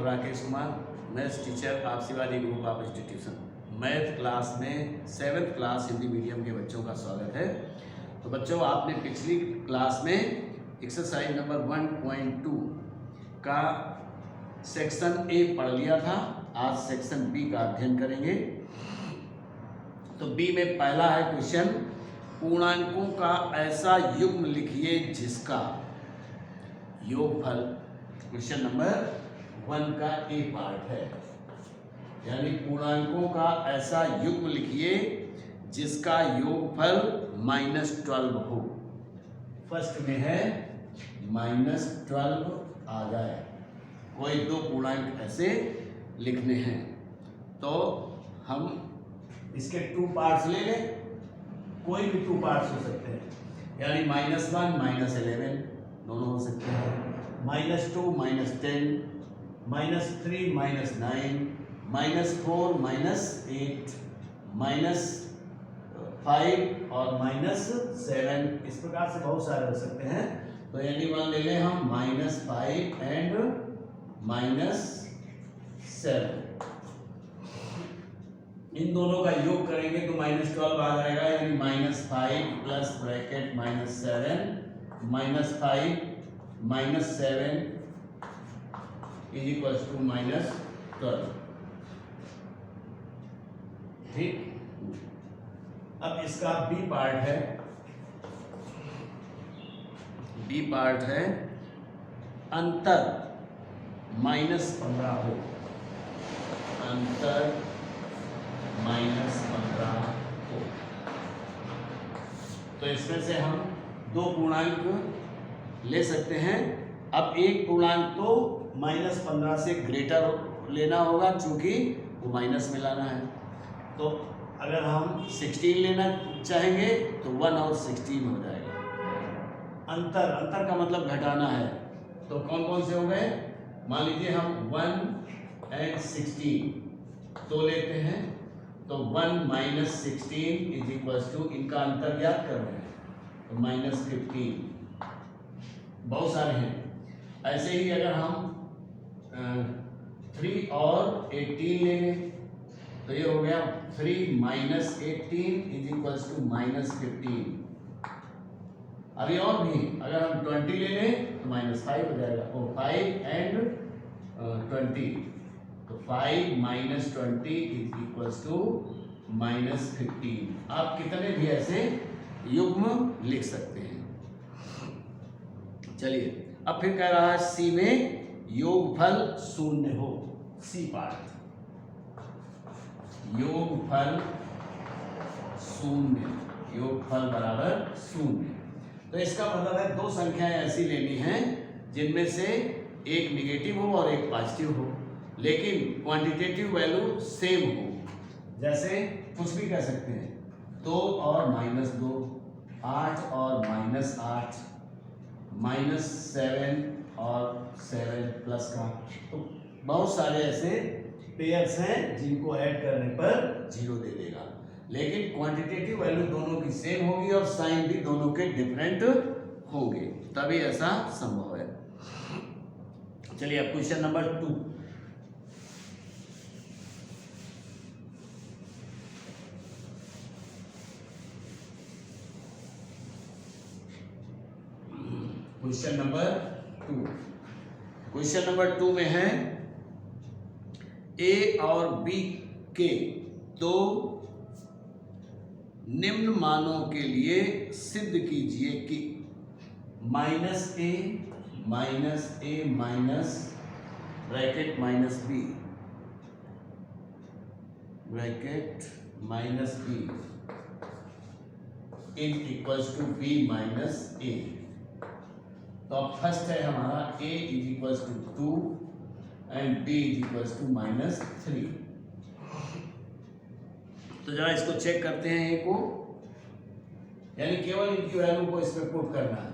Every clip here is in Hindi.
राकेश कुमार, मैथ्स टीचर, आप Shivaji group of institution. Math class में 7th क्लास हिंदी मीडियम के बच्चों का स्वागत है। तो बच्चों, आपने पिछली क्लास में एक्सरसाइज नंबर 1.2 का सेक्शन ए पढ़ लिया था। आज सेक्शन बी का अध्ययन करेंगे। तो बी में पहला है क्वेश्चन, पूर्णांकों का ऐसा युग्म लिखिए जिसका योगफल। क्वेश्चन नंबर 1 का ए पार्ट है, यानी पूर्णांकों का ऐसा युग्म लिखिए जिसका योगफल -12 हो। फर्स्ट में है -12 आ जाए। कोई दो पूर्णांक ऐसे लिखने हैं तो हम इसके 2 पार्ट्स ले लें। कोई भी 2 पार्ट्स हो सकते हैं, यानी -1 -11 दोनों हो सकते हैं, -2 -10, -3 -9, -4 -8, -5 और -7। इस प्रकार से बहुत सारे हो सकते हैं। तो यानी वन ले लें हम -5 एंड -7। इन दोनों का योग करेंगे तो -12 आ जाएगा, यानी -5 plus bracket -7 -5 -7 is equals to -12। ठीक। अब इसका बी पार्ट है। बी पार्ट है अंतर -15 हो। अंतर -15 हो। तो इसमें से हम दो पूर्णांक ले सकते हैं। अब एक पूर्णांक तो -15 से ग्रेटर लेना होगा, क्योंकि वो माइनस में लाना है। तो अगर हम 16 लेना चाहेंगे तो 1 और 16 हो जाएगा। अंतर का मतलब घटाना है। तो कौन कौन से हो गए? मान लीजिए हम 1 और 16 तो लेते हैं, तो 1 - 16 इज इक्वल्स टू, इनका अंतर ज्ञात कर रहे हैं तो -15। बहुत सारे हैं। ऐसे ही अगर हम 3 और 18 ले लें तो ये हो गया 3 - 18 इज इक्वल्स टू -15। अभी और भी अगर हम 20 ले लें तो -5 हो जाएगा। और 5 एंड 20, तो 5 - 20 इज इक्वल्स टू -15। आप कितने भी ऐसे युग्म लिख सकते हैं। चलिए, अब फिर कह रहा है सी में योगफल 0 हो। सी पार्ट, योगफल 0, योगफल बराबर 0। तो इसका मतलब है दो संख्याएं ऐसी लेनी हैं जिनमें से एक निगेटिव हो और एक पॉजिटिव हो, लेकिन क्वांटिटेटिव वैल्यू सेम हो। जैसे कुछ भी कह सकते हैं, 2 और -2, 8 और -8, -7 और 7 प्लस का। तो बहुत सारे ऐसे पेयर्स हैं जिनको ऐड करने पर 0 दे देगा, लेकिन क्वांटिटेटिव वैल्यू दोनों की सेम होगी और साइन भी दोनों के डिफरेंट होंगे, तभी ऐसा संभव है। चलिए, अब question number 2। Question number 2। Question number 2 में है ए और बी के दो निम्न मानों के लिए सिद्ध कीजिए कि -a minus bracket -b bracket -b is equals to b - a। तो अब फर्स्ट है हमारा a is equals to 2 and b is equals to -3। तो जरा इसको चेक करते हैं a को, यानी केवल इनकी वैल्यू को इसमें पुट करना है।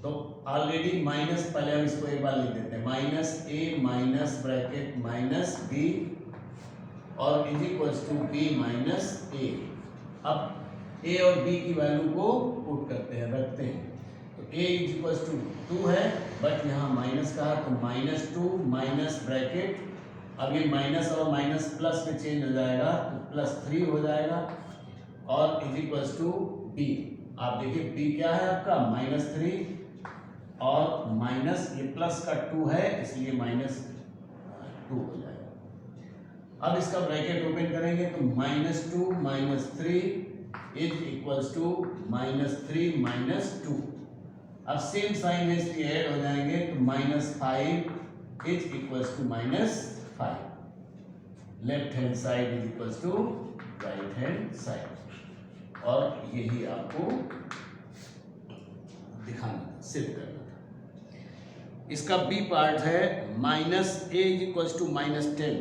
तो ऑलरेडी माइनस, पहले हम इसको एक बार लिख देते हैं, -a माइनस ब्रैकेट -b और is equals to b - a। अब a और b की वैल्यू को पुट करते हैं, रखते हैं। तो a इज इक्वल टू 2 है, बट यहाँ माइनस का है तो -2 माइनस ब्रैकेट, अब ये माइनस और माइनस प्लस में चेंज हो जाएगा तो +3 हो जाएगा, और इज इक्वल टू b। आप देखिए b क्या है आपका -3 और माइनस ये प्लस का 2 है इसलिए -2 हो जाएगा। अब इसका ब्रैकेट ओपन करेंगे तो -2 -3 इज इक्वल टू -3 -2। अब सेम साइन है इसलिए ऐड हो जाएंगे तो -5 is equal to -5। Left hand side is equal to right hand side, और यही आपको दिखाना था, सिद्ध करना था। इसका बी पार्ट है -a is equal to -10।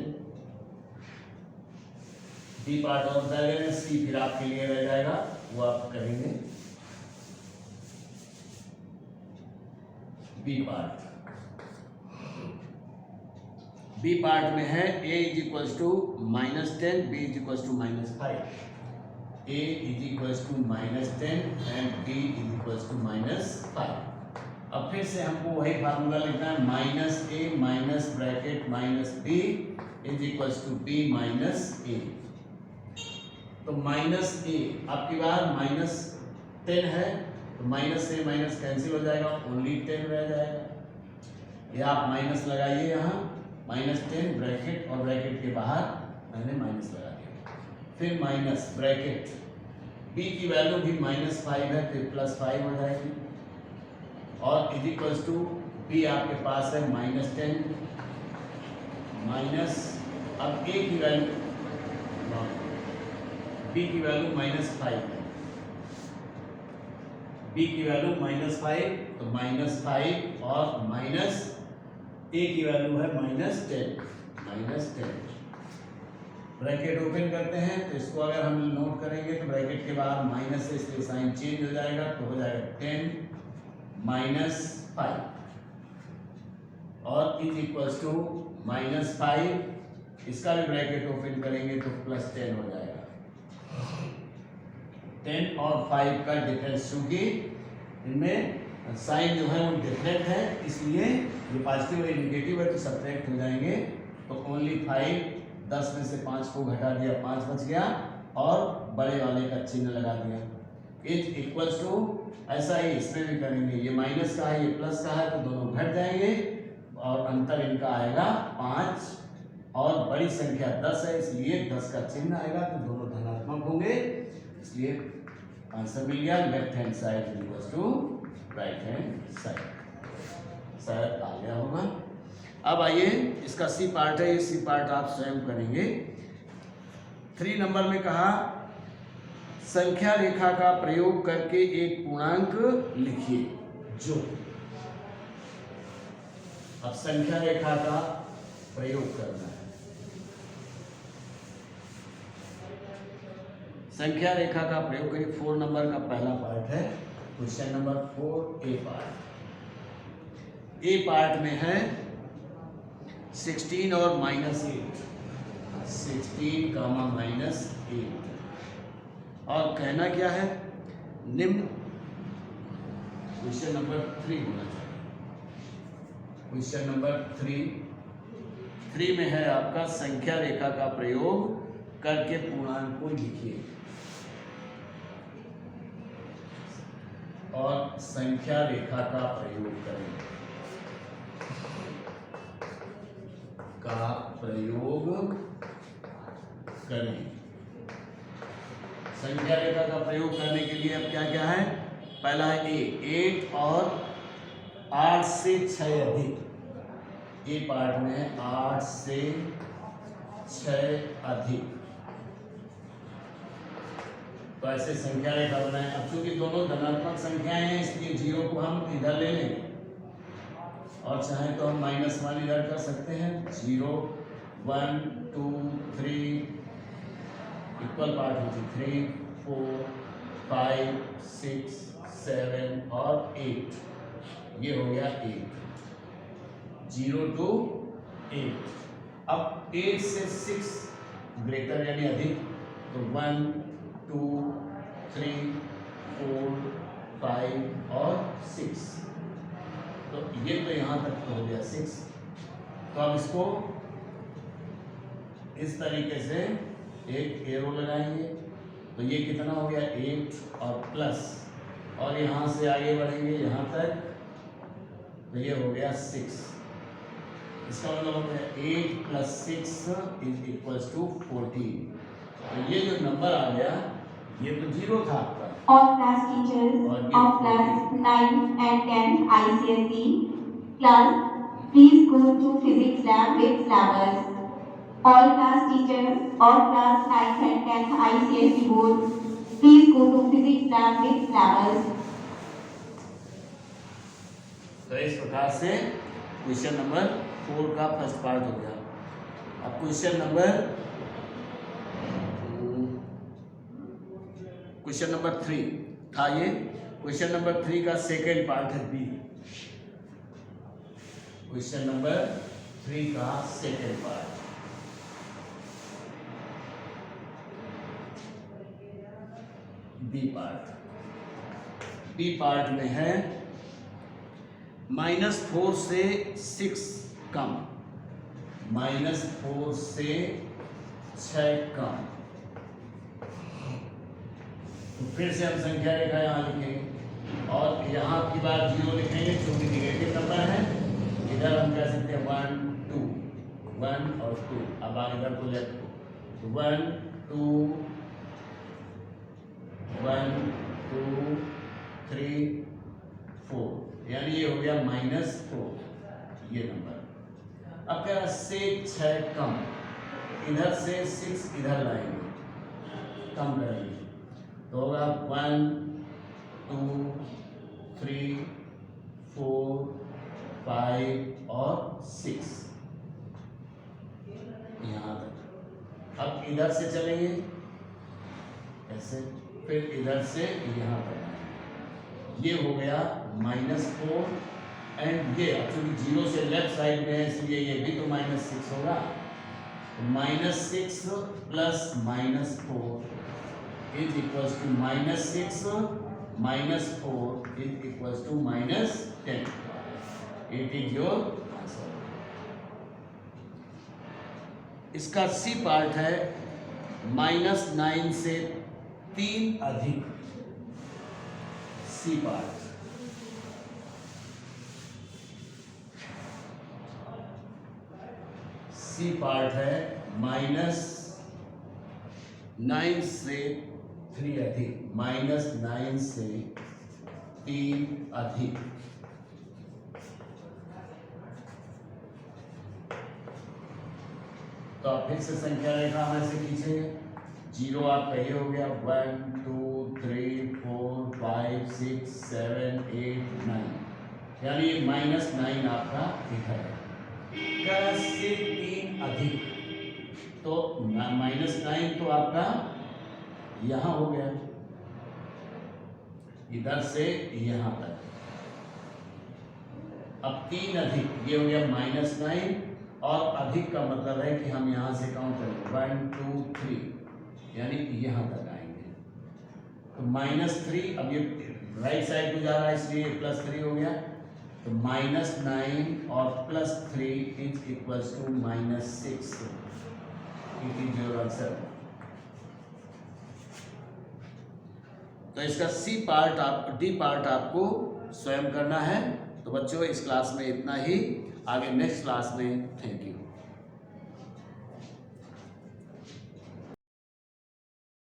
B part और बैलेंस सी फिर आपके लिए रह जाएगा, वो आप करेंगे। बी पार्ट में है a is equal to -10, b is equal to -5। a is equal to -10 and b is equal to -5। अब फिर से हमको वही फार्मूला लिखना है, -a minus bracket -b is equal to b -a। तो -a आपकी बार -10 है तो माइनस से माइनस कैंसिल हो जाएगा, ओनली 10 रह जाएगा। या आप माइनस लगाइए यहाँ -10 ब्रैकेट, और ब्रैकेट के बाहर मैंने माइनस लगा दिया, फिर माइनस ब्रैकेट, b की वैल्यू भी -5 है फिर +5 हो जाएगी, और इज इक्वल टू b आपके पास है -10 माइनस, अब a की वैल्यू b की वैल्यू -5 है, b की वैल्यू -5 तो -5 और माइनस a की वैल्यू है -10 ब्रैकेट ओपन करते हैं तो इसको अगर हम नोट करेंगे तो ब्रैकेट के बाद माइनस से इसलिए साइन चेंज हो जाएगा तो हो जाएगा 10 -5 और इज इक्वल टू -5, इसका भी ब्रैकेट ओपन करेंगे तो +10 हो जाएगा। 10 और 5 का डिफरेंस, चूंकि इनमें साइन जो है वो डिफरेंट है इसलिए ये पॉजिटिव है नेगेटिव है तो सब्ट्रैक्ट हो जाएंगे, तो ओनली 5, 10 में से 5 को घटा दिया 5 बच गया और बड़े वाले का चिन्ह लगा दिया। इज इक्वल टू, ऐसा ही इसमें भी करेंगे, ये माइनस का है ये प्लस का है तो दोनों घट जाएंगे और अंतर इनका आएगा 5 और बड़ी संख्या 10 है इसलिए 10 का चिन्ह आएगा तो दोनों धनात्मक होंगे, इसलिए आंसर मिल गया left hand side equal to right hand side. शायद आ गया होगा। अब आइए इसका सी पार्ट है, ये सी पार्ट आप स्वयं करेंगे। 3 नंबर में कहा संख्या रेखा का प्रयोग करके एक पूर्णांक लिखिए जो, अब संख्या रेखा का प्रयोग करना है। संख्या रेखा का प्रयोग करिए। 4 नंबर का पहला पार्ट है क्वेश्चन नंबर 4 ए पार्ट। ए पार्ट में है 16 और -8, 16 कामा -8 और कहना क्या है, निम्न क्वेश्चन नंबर 3 होना चाहिए। क्वेश्चन नंबर 3 में है आपका संख्या रेखा का प्रयोग करके पूर्णांक को लिखिए और संख्या रेखा का प्रयोग करें, संख्या रेखा का प्रयोग करने के लिए अब क्या क्या है, पहला है 8 और 8 से 6 अधिक। ए पार्ट में है 8 से 6 अधिक, तो ऐसे संख्या रेखा बनाएं। अब चूंकि दोनों धनात्मक संख्याएं हैं इसलिए 0 को हम इधर ले लेंगे और चाहे तो हम -1 इधर कर सकते हैं। 0 1 2 3 इक्वल पार्ट होती 3 4 5 6 7 और 8, ये हो गया 8, 0 to 8। अब 8 से 6 ग्रेटर यानी अधिक, तो 1 2 3 4 5 और 6। तो ये तो यहाँ तक तो हो गया 6। तो अब इसको इस तरीके से एक एरो लगाएंगे। तो ये कितना हो गया 8 और प्लस, और यहाँ से आगे बढ़ेंगे यहाँ तक, तो ये हो गया 6। इसका मतलब हो गया 8 + 6 इज इक्वल्स टू 14। तो ये जो नंबर आ गया ये तो 0 था आपका। All class teachers of class 9 and 10 ICSE class, please go to physics lab with syllabus. All class teachers of class 9 and 10 ICSE board, please go to physics lab with syllabus. तो इस प्रकार से क्वेश्चन नंबर 4 का फर्स्ट पार्ट हो गया। अब क्वेश्चन नंबर 3 था ये। क्वेश्चन नंबर 3 का सेकेंड पार्ट है बी। क्वेश्चन नंबर 3 का second part, B part. B part में है -4 से 6 कम, -4 से 6 कम। तो फिर से हम संख्या रेखा यहाँ लिखेंगे और यहाँ की बार 0 लिखेंगे क्योंकि निगेटिव नंबर है। इधर हम कह सकते हैं 1 2, 1 और 2। अब आगे इधर को लेफ्ट 1 2 1 2 3 4, यानी ये हो गया -4 ये नंबर। अब कह रहा से 6 कम, इधर से 6 इधर लाएंगे, कम करेंगे तो होगा 1 2 3 4 5 और 6 यहाँ तक। अब इधर से चलेंगे ऐसे, फिर इधर से यहाँ तक, ये हो गया -4 एंड ये एक्चुअली 0 से लेफ्ट साइड में है इसलिए ये भी तो -6 होगा। -6 plus -4 is equals to -6 minus 4 is equals to -10. It is your answer. इसका सी पार्ट है -9 से 3 अधिक। सी पार्ट है -9 से 3 अधिक, -9 से 3 अधिक। तो आप फिर से संख्या रेखा हमें से खींचेंगे। 0 आपका ये हो गया 1 2 3 4 5 6 7 8 9, यानी ये -9 आपका इधर है। 10 से 3 अधिक तो -9 तो आपका यहाँ हो गया, इधर से यहाँ तक। अब 3 अधिक ये हो गया -9 और अधिक का मतलब है कि हम यहाँ से काउंट करेंगे 1 2 3, यानी यहाँ तक आएंगे। तो -3, अब ये राइट साइड को जा रहा है इसलिए +3 हो गया। तो -9 और +3 is equals to -6। It is your answer. तो इसका डी पार्ट आपको स्वयं करना है। तो बच्चों इस क्लास में इतना ही, आगे नेक्स्ट क्लास में थैंक यू।